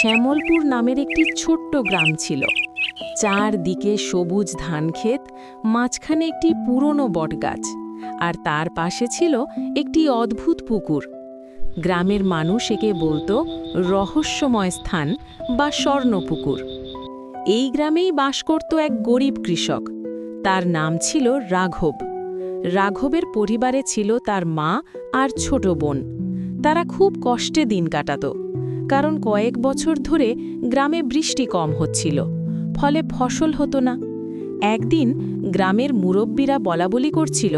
শ্যামলপুর নামের একটি ছোট্ট গ্রাম ছিল। চারদিকে সবুজ ধানক্ষেত, মাঝখানে একটি পুরনো বটগাছ, আর তার পাশে ছিল একটি অদ্ভুত পুকুর। গ্রামের মানুষ একে বলতো রহস্যময় স্থান বা স্বর্ণপুকুর। এই গ্রামেই বাস করত এক গরিব কৃষক। তার নাম ছিল রাঘব। রাঘবের পরিবারে ছিল তার মা আর ছোট বোন। তারা খুব কষ্টে দিন কাটাত, কারণ কয়েক বছর ধরে গ্রামে বৃষ্টি কম হচ্ছিল, ফলে ফসল হতো না। একদিন গ্রামের মুরব্বীরা বলাবলি করছিল,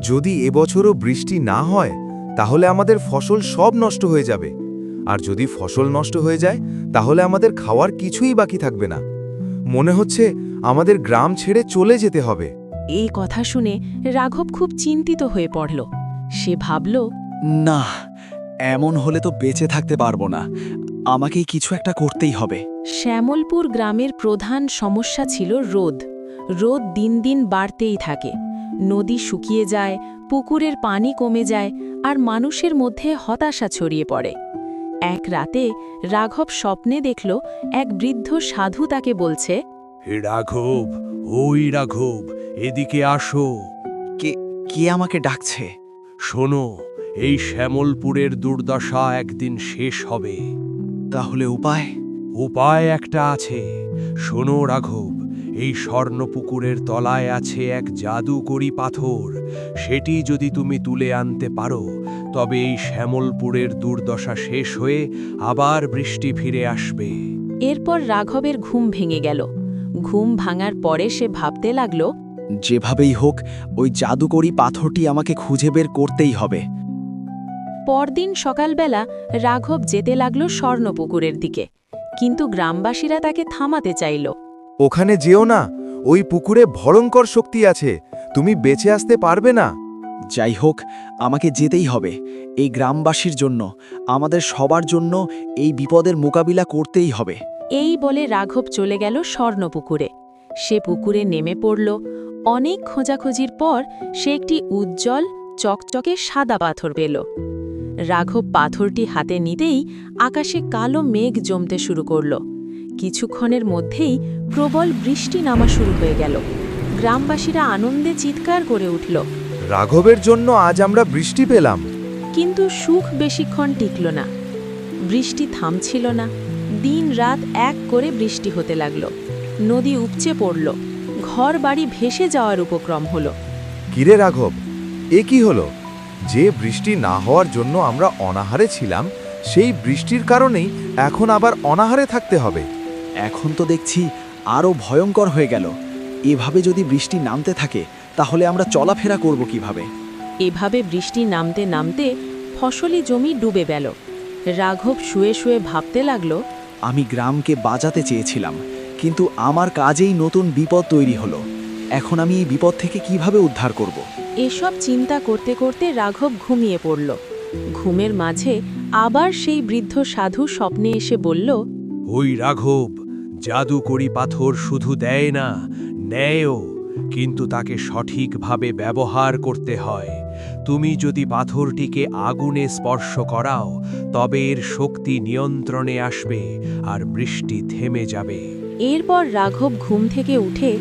যদি এবছরও বৃষ্টি না হয় তাহলে আমাদের ফসল সব নষ্ট হয়ে যাবে, আর যদি ফসল নষ্ট হয়ে যায় তাহলে আমাদের খাওয়ার কিছুই বাকি থাকবে না। মনে হচ্ছে আমাদের গ্রাম ছেড়ে চলে যেতে হবে। এই কথা শুনে রাঘব খুব চিন্তিত হয়ে পড়ল। সে ভাবল, না, এমন হলে তো বেঁচে থাকতে পারবো না। আমাকেই কিছু একটা করতেই হবে। শ্যামলপুর গ্রামের প্রধান সমস্যা ছিল রোদ। রোদ দিন দিন বাড়তেই থাকে। নদী শুকিয়ে যায়, পুকুরের পানি কমে যায়, আর মানুষের মধ্যে হতাশা ছড়িয়ে পড়ে। এক রাতে রাঘব স্বপ্নে দেখল এক বৃদ্ধ সাধু তাকে বলছে, হে রাঘব, ওই রাঘব, এদিকে আসো। কে আমাকে ডাকছে? শোনো, এই শ্যামলপুরের দুর্দশা একদিন শেষ হবে। তাহলে উপায়? উপায় একটা আছে। শোনো রাঘব, এই স্বর্ণপুকুরের তলায় আছে এক জাদুকরি পাথর। সেটি যদি তুমি তুলে আনতে পারো, তবে এই শ্যামলপুরের দুর্দশা শেষ হয়ে আবার বৃষ্টি ফিরে আসবে। এরপর রাঘবের ঘুম ভেঙে গেল। ঘুম ভাঙার পরে সে ভাবতে লাগল, যেভাবেই হোক ওই জাদুকরি পাথরটি আমাকে খুঁজে বের করতেই হবে। পরদিন সকালবেলা রাঘব যেতে লাগল স্বর্ণপুকুরের দিকে, কিন্তু গ্রামবাসীরা তাকে থামাতে চাইল। ওখানে যেও না, ওই পুকুরে ভয়ঙ্কর শক্তি আছে, তুমি বেঁচে আসতে পারবে না। যাই হোক, আমাকে যেতেই হবে। এই গ্রামবাসীর জন্য, আমাদের সবার জন্য এই বিপদের মোকাবিলা করতেই হবে। এই বলে রাঘব চলে গেল স্বর্ণপুকুরে। সে পুকুরে নেমে পড়ল। অনেক খোঁজাখুঁজির পর সে একটি উজ্জ্বল চকচকে সাদা পাথর পেল। রাঘব পাথরটি হাতে নিতেই আকাশে কালো মেঘ জমতে শুরু করল। কিছুক্ষণের মধ্যেই প্রবল বৃষ্টি নামা শুরু হয়ে গেল। গ্রামবাসীরা আনন্দে চিৎকার করে উঠল। রাঘবের জন্য আজ আমরা বৃষ্টি পেলাম। কিন্তু সুখ বেশিক্ষণ টিকল না। বৃষ্টি থামছিল না। দিন রাত এক করে বৃষ্টি হতে লাগল। নদী উপচে পড়ল। ঘর বাড়ি ভেসে যাওয়ার উপক্রম হল। কিরে রাঘব, এ কি হলো? যে বৃষ্টি না হওয়ার জন্য আমরা অনাহারে ছিলাম, সেই বৃষ্টির কারণেই এখন আবার অনাহারে থাকতে হবে। এখন তো দেখছি আরও ভয়ঙ্কর হয়ে গেল। এভাবে যদি বৃষ্টি নামতে থাকে তাহলে আমরা চলাফেরা করব কিভাবে? এভাবে বৃষ্টি নামতে নামতে ফসলি জমি ডুবে গেল। রাঘব শুয়ে শুয়ে ভাবতে লাগল, আমি গ্রামকে বাঁচাতে চেয়েছিলাম, কিন্তু আমার কাজেই নতুন বিপদ তৈরি হলো। এখন আমি এই বিপদ থেকে কিভাবে উদ্ধার করব? এসব চিন্তা করতে করতে রাঘব ঘুমিয়ে পড়ল। ঘুমের মাঝে আবার সেই বৃদ্ধ সাধু স্বপ্নে এসে বলল, ওই রাঘব, জাদুকরি পাথর শুধু দেয় না, নেয়ও, কিন্তু তাকে সঠিকভাবে ব্যবহার করতে হয়। তুমি যদি পাথরটিকে আগুনে স্পর্শ করাও, তবে এর শক্তি নিয়ন্ত্রণে আসবে আর বৃষ্টি থেমে যাবে। এরপর রাঘব ঘুম থেকে উঠে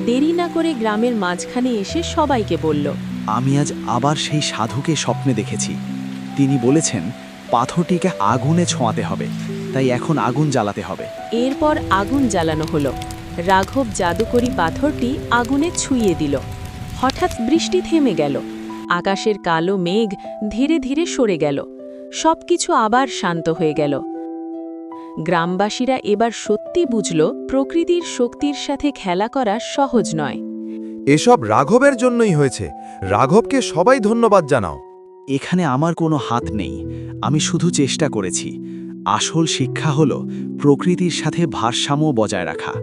দেরি না করে গ্রামের মাঝখানে এসে সবাইকে বলল, আমি আজ আবার সেই সাধুকে স্বপ্নে দেখেছি। তিনি বলেছেন পাথরটিকে আগুনে ছোঁয়াতে হবে, তাই এখন আগুন জ্বালাতে হবে। এরপর আগুন জ্বালানো হলো। রাঘব জাদুকরি পাথরটি আগুনে ছুঁয়ে দিল। হঠাৎ বৃষ্টি থেমে গেল। আকাশের কালো মেঘ ধীরে ধীরে সরে গেল। সবকিছু আবার শান্ত হয়ে গেল। গ্রামবাসীরা এবার সত্যি বুঝল, প্রকৃতির শক্তির সাথে খেলা করা সহজ নয়। এসব রাঘবের জন্যই হয়েছে। রাঘবকে সবাই ধন্যবাদ জানাও। এখানে আমার কোনো হাত নেই, আমি শুধু চেষ্টা করেছি। আসল শিক্ষা হলো প্রকৃতির সাথে ভারসাম্য বজায় রাখা।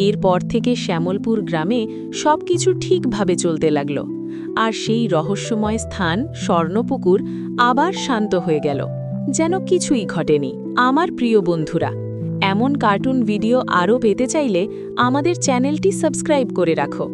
এরপর থেকে শ্যামলপুর গ্রামে সবকিছু ঠিকভাবে চলতে লাগল, আর সেই রহস্যময় স্থান স্বর্ণপুকুর আবার শান্ত হয়ে গেল, যেন কিছুই ঘটেনি। আমার প্রিয় বন্ধুরা, এমন কার্টুন ভিডিও আরও পেতে চাইলে আমাদের চ্যানেলটি সাবস্ক্রাইব করে রাখো।